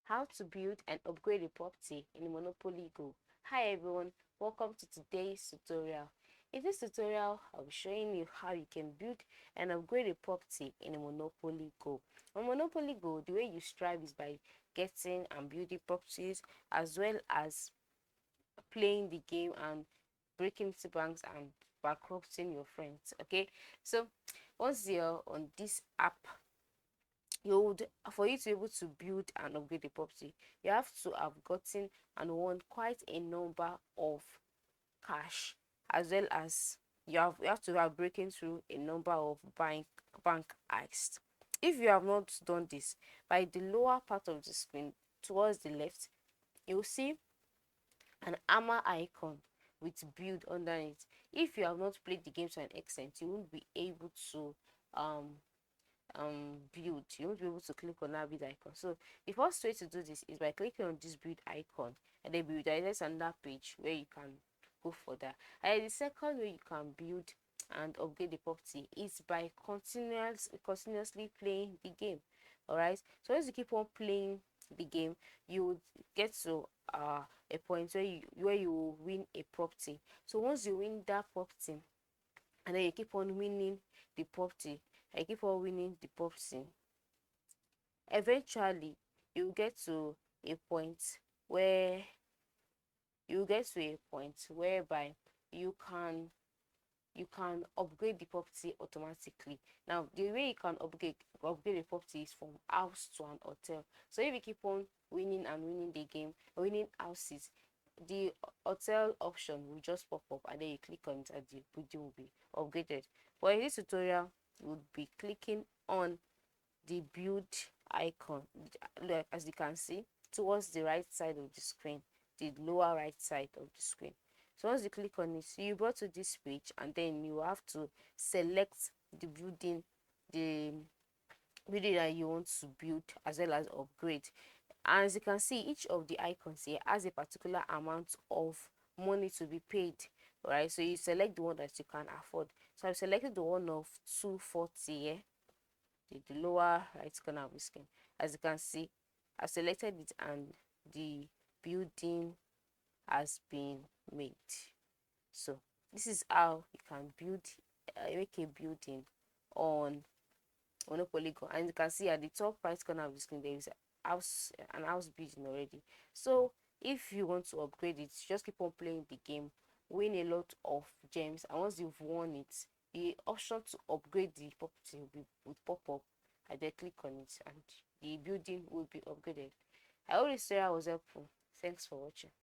How to build and upgrade a property in Monopoly Go. Hi everyone, welcome to today's tutorial. In this tutorial, I'll be showing you how you can build and upgrade a property in a Monopoly Go. On Monopoly Go, the way you strive is by getting and building properties as well as playing the game and breaking into banks and bankrupting your friends. Okay, so once you're on this app, you would, for you to be able to build and upgrade the property, you have to have gotten and won quite a number of cash, as well as you have to have breaking through a number of bank heists. If you have not done this, by the lower part of the screen towards the left, you'll see an armor icon with build under it. If you have not played the game to an extent, you won't be able to um build. You won't be able to click on that build icon. So the first way to do this is by clicking on this build icon, and then build direct on that page where you can go for that. And the second way you can build and upgrade the property is by continuously playing the game. All right, so as you keep on playing the game, you would get to a point where you will win a property. So once you win that property, and then you keep on winning the property, I keep on winning the property, eventually you get to a point where whereby you can upgrade the property automatically. Now the way you can upgrade a property is from house to an hotel. So if you keep on winning and winning the game, winning houses, the hotel option will just pop up, and then you click on it and the building will be upgraded. But in this tutorial, you would be clicking on the build icon, like as you can see, towards the right side of the screen, the lower right side of the screen. So once you click on it, you brought to this page, and then you have to select the building that you want to build as well as upgrade. And as you can see, each of the icons here has a particular amount of money to be paid. Right, so you select the one that you can afford. So I've selected the one of 240 here, the lower right corner of the screen. As you can see, I've selected it and the building has been made. So this is how you can build make a building on Monopoly Go. And you can see at the top right corner of the screen there is an house building already. So if you want to upgrade it, just keep on playing the game, win a lot of gems, and once you've won it, the option to upgrade the property will pop up, and then click on it and the building will be upgraded. I hope this tutorial was helpful. Thanks for watching.